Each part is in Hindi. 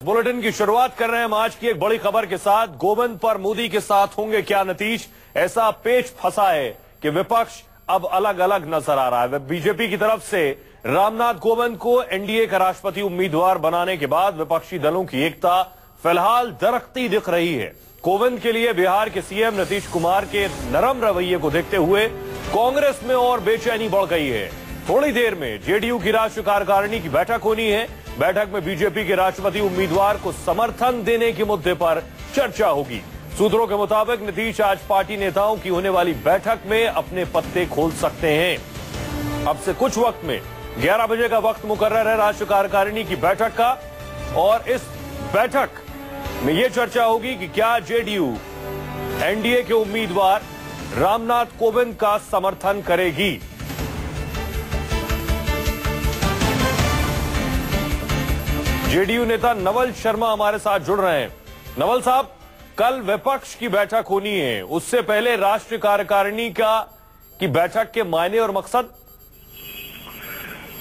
बुलेटिन की शुरुआत कर रहे हैं हम आज की एक बड़ी खबर के साथ। गोविंद पर मोदी के साथ होंगे क्या नतीज, ऐसा पेच फंसा है कि विपक्ष अब अलग अलग नजर आ रहा है। बीजेपी की तरफ से रामनाथ कोविंद को एनडीए का राष्ट्रपति उम्मीदवार बनाने के बाद विपक्षी दलों की एकता फिलहाल दरकती दिख रही है। कोविंद के लिए बिहार के सीएम नीतीश कुमार के नरम रवैये को देखते हुए कांग्रेस में और बेचैनी बढ़ गई है। थोड़ी देर में जेडीयू की राष्ट्रीय कार्यकारिणी की बैठक होनी है। बैठक में बीजेपी के राष्ट्रपति उम्मीदवार को समर्थन देने के मुद्दे पर चर्चा होगी। सूत्रों के मुताबिक नीतीश आज पार्टी नेताओं की होने वाली बैठक में अपने पत्ते खोल सकते हैं। अब से कुछ वक्त में 11 बजे का वक्त मुकर्रर है राष्ट्रीय कार्यकारिणी की बैठक का, और इस बैठक में यह चर्चा होगी कि क्या जेडीयू एनडीए के उम्मीदवार रामनाथ कोविंद का समर्थन करेगी। जेडीयू नेता नवल शर्मा हमारे साथ जुड़ रहे हैं। नवल साहब, कल विपक्ष की बैठक होनी है, उससे पहले राष्ट्रीय कार्यकारिणी की बैठक के मायने और मकसद।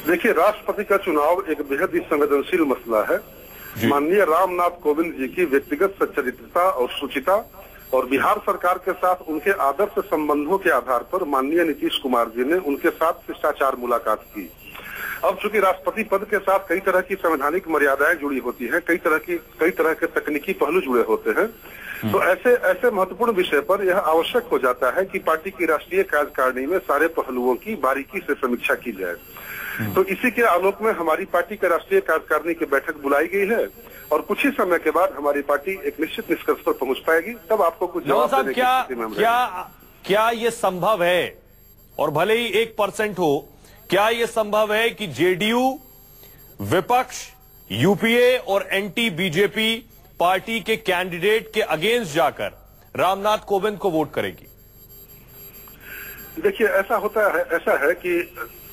देखिए, राष्ट्रपति का चुनाव एक बेहद ही संवेदनशील मसला है। माननीय रामनाथ कोविंद जी की व्यक्तिगत सच्चरित्रता और शुचिता और बिहार सरकार के साथ उनके आदर्श संबंधों के आधार पर माननीय नीतीश कुमार जी ने उनके साथ शिष्टाचार मुलाकात की। अब चूंकि राष्ट्रपति पद के साथ कई तरह की संवैधानिक मर्यादाएं जुड़ी होती हैं, कई तरह के तकनीकी पहलू जुड़े होते हैं, तो ऐसे महत्वपूर्ण विषय पर यह आवश्यक हो जाता है कि पार्टी की राष्ट्रीय कार्यकारिणी में सारे पहलुओं की बारीकी से समीक्षा की जाए। तो इसी के आलोक में हमारी पार्टी के राष्ट्रीय कार्यकारिणी की बैठक बुलाई गई है, और कुछ ही समय के बाद हमारी पार्टी एक निश्चित निष्कर्ष पर पहुंच पाएगी। तब आपको कुछ जवाब देने की स्थिति में हम रहेंगे। क्या ये संभव है, और भले ही 1% हो, क्या यह संभव है कि जेडीयू विपक्ष यूपीए और एंटी बीजेपी पार्टी के कैंडिडेट के अगेंस्ट जाकर रामनाथ कोविंद को वोट करेगी? देखिए, ऐसा है कि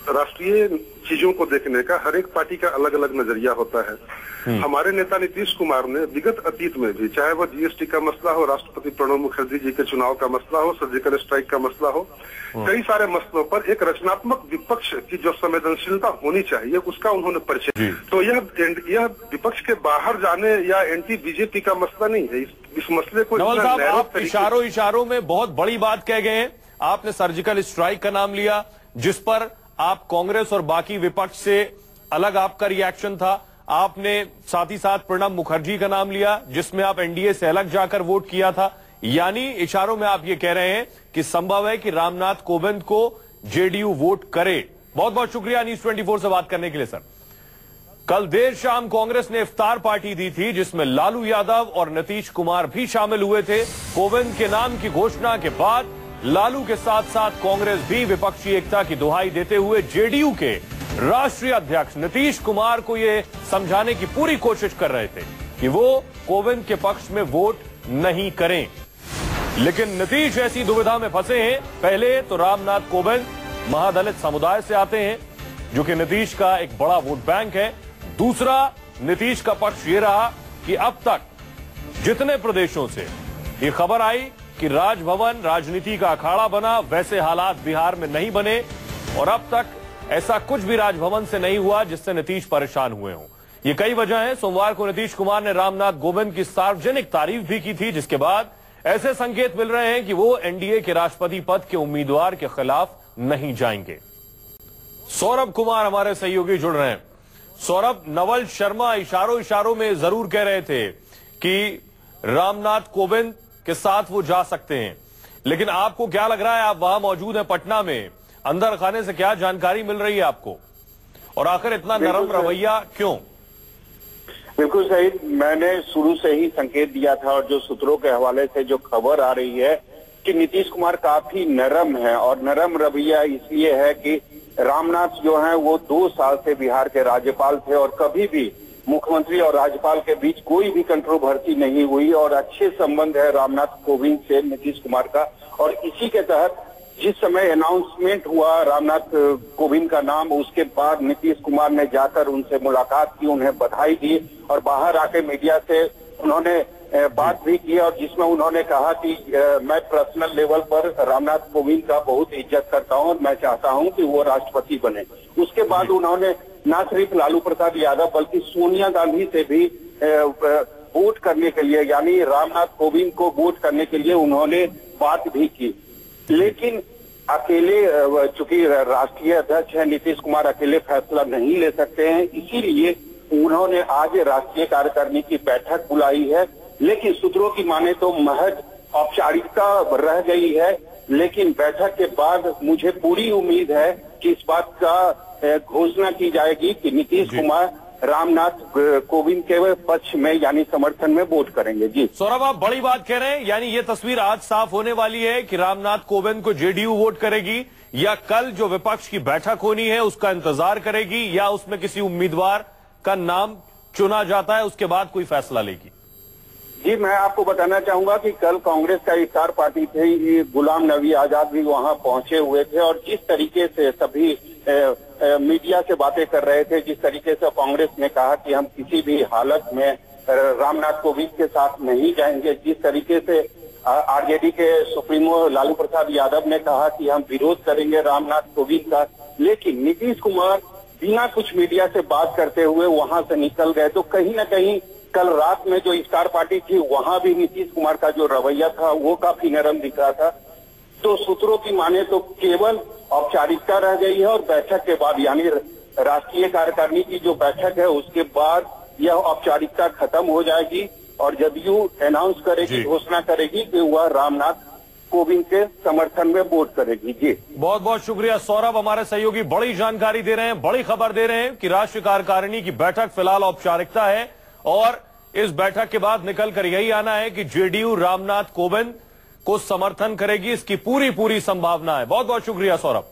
राष्ट्रीय चीजों को देखने का हर एक पार्टी का अलग अलग नजरिया होता है। हमारे नेता नीतीश कुमार ने विगत अतीत में भी, चाहे वह जीएसटी का मसला हो, राष्ट्रपति प्रणब मुखर्जी जी के चुनाव का मसला हो, सर्जिकल स्ट्राइक का मसला हो, कई सारे मसलों पर एक रचनात्मक विपक्ष की जो संवेदनशीलता होनी चाहिए उसका उन्होंने परिचय। तो यह विपक्ष के बाहर जाने या एंटी बीजेपी का मसला नहीं है। इस मसले को नवल साहब, आप इशारों में बहुत बड़ी बात कह गए हैं। आपने सर्जिकल स्ट्राइक का नाम लिया, जिस पर आप कांग्रेस और बाकी विपक्ष से अलग आपका रिएक्शन था। आपने साथ ही साथ प्रणब मुखर्जी का नाम लिया, जिसमें आप एनडीए से अलग जाकर वोट किया था। यानी इशारों में आप ये कह रहे हैं कि संभव है कि रामनाथ कोविंद को जेडीयू वोट करे। बहुत बहुत शुक्रिया न्यूज 24 से बात करने के लिए सर। कल देर शाम कांग्रेस ने इफ्तार पार्टी दी थी, जिसमें लालू यादव और नीतीश कुमार भी शामिल हुए थे। कोविंद के नाम की घोषणा के बाद लालू के साथ साथ कांग्रेस भी विपक्षी एकता की दुहाई देते हुए जेडीयू के राष्ट्रीय अध्यक्ष नीतीश कुमार को यह समझाने की पूरी कोशिश कर रहे थे कि वो कोविंद के पक्ष में वोट नहीं करें। लेकिन नीतीश ऐसी दुविधा में फंसे हैं। पहले तो रामनाथ कोविंद महादलित समुदाय से आते हैं, जो कि नीतीश का एक बड़ा वोट बैंक है। दूसरा, नीतीश का पक्ष ये रहा कि अब तक जितने प्रदेशों से ये खबर आई कि राजभवन राजनीति का अखाड़ा बना, वैसे हालात बिहार में नहीं बने, और अब तक ऐसा कुछ भी राजभवन से नहीं हुआ जिससे नीतीश परेशान हुए हों। ये कई वजह है। सोमवार को नीतीश कुमार ने रामनाथ कोविंद की सार्वजनिक तारीफ भी की थी, जिसके बाद ऐसे संकेत मिल रहे हैं कि वो एनडीए के राष्ट्रपति पद के उम्मीदवार के खिलाफ नहीं जाएंगे। सौरभ कुमार हमारे सहयोगी जुड़ रहे हैं। सौरभ, नवल शर्मा इशारों में जरूर कह रहे थे कि रामनाथ कोविंद के साथ वो जा सकते हैं, लेकिन आपको क्या लग रहा है? आप वहां मौजूद हैं पटना में, अंदर खाने से क्या जानकारी मिल रही है आपको, और आखिर इतना नरम रवैया क्यों? बिल्कुल सही। मैंने शुरू से ही संकेत दिया था, और जो सूत्रों के हवाले से जो खबर आ रही है कि नीतीश कुमार काफी नरम है, और नरम रवैया इसलिए है कि रामनाथ जो है वो 2 साल से बिहार के राज्यपाल थे, और कभी भी मुख्यमंत्री और राज्यपाल के बीच कोई भी कंट्रोवर्सी नहीं हुई, और अच्छे संबंध है रामनाथ कोविंद से नीतीश कुमार का। और इसी के तहत जिस समय अनाउंसमेंट हुआ रामनाथ कोविंद का नाम, उसके बाद नीतीश कुमार ने जाकर उनसे मुलाकात की, उन्हें बधाई दी, और बाहर आके मीडिया से उन्होंने बात भी की, और जिसमें उन्होंने कहा कि मैं पर्सनल लेवल पर रामनाथ कोविंद का बहुत इज्जत करता हूं, और मैं चाहता हूं कि वो राष्ट्रपति बने। उसके बाद उन्होंने न सिर्फ लालू प्रसाद यादव बल्कि सोनिया गांधी से भी वोट करने के लिए, यानी रामनाथ कोविंद को वोट करने के लिए उन्होंने बात भी की। लेकिन अकेले, चूंकि राष्ट्रीय अध्यक्ष है नीतीश कुमार, अकेले फैसला नहीं ले सकते हैं, इसीलिए उन्होंने आज राष्ट्रीय कार्यकारिणी की बैठक बुलाई है। लेकिन सूत्रों की माने तो महज औपचारिकता रह गई है, लेकिन बैठक के बाद मुझे पूरी उम्मीद है कि इस बात का घोषणा की जाएगी कि नीतीश कुमार रामनाथ कोविंद के पक्ष में यानी समर्थन में वोट करेंगे। जी सौरभ, आप बड़ी बात कह रहे हैं, यानी ये तस्वीर आज साफ होने वाली है कि रामनाथ कोविंद को जेडीयू वोट करेगी या कल जो विपक्ष की बैठक होनी है उसका इंतजार करेगी या उसमें किसी उम्मीदवार का नाम चुना जाता है उसके बाद कोई फैसला लेगी। जी, मैं आपको बताना चाहूंगा कि कल कांग्रेस का इफ्तार पार्टी थे, गुलाम नबी आजाद भी वहां पहुंचे हुए थे और जिस तरीके से सभी मीडिया से बातें कर रहे थे, जिस तरीके से कांग्रेस ने कहा कि हम किसी भी हालत में रामनाथ कोविंद के साथ नहीं जाएंगे, जिस तरीके से आरजेडी के सुप्रीमो लालू प्रसाद यादव ने कहा कि हम विरोध करेंगे रामनाथ कोविंद का, लेकिन नीतीश कुमार बिना कुछ मीडिया से बात करते हुए वहां से निकल गए। तो कहीं ना कहीं कल रात में जो इफ्तार पार्टी थी वहां भी नीतीश कुमार का जो रवैया था वो काफी नरम दिख रहा था। तो सूत्रों की माने तो केवल औपचारिकता रह गई है और बैठक के बाद यानी राष्ट्रीय कार्यकारिणी की जो बैठक है उसके बाद यह औपचारिकता खत्म हो जाएगी और जदयू अनाउंस करेगी, घोषणा करेगी कि वह रामनाथ कोविंद के समर्थन में वोट करेगी। जी बहुत बहुत शुक्रिया सौरभ, हमारे सहयोगी बड़ी जानकारी दे रहे हैं, बड़ी खबर दे रहे हैं कि राष्ट्रीय कार्यकारिणी की बैठक फिलहाल औपचारिकता है और इस बैठक के बाद निकल कर यही आना है कि जेडीयू रामनाथ कोविंद को समर्थन करेगी, इसकी पूरी संभावना है। बहुत बहुत शुक्रिया सौरभ।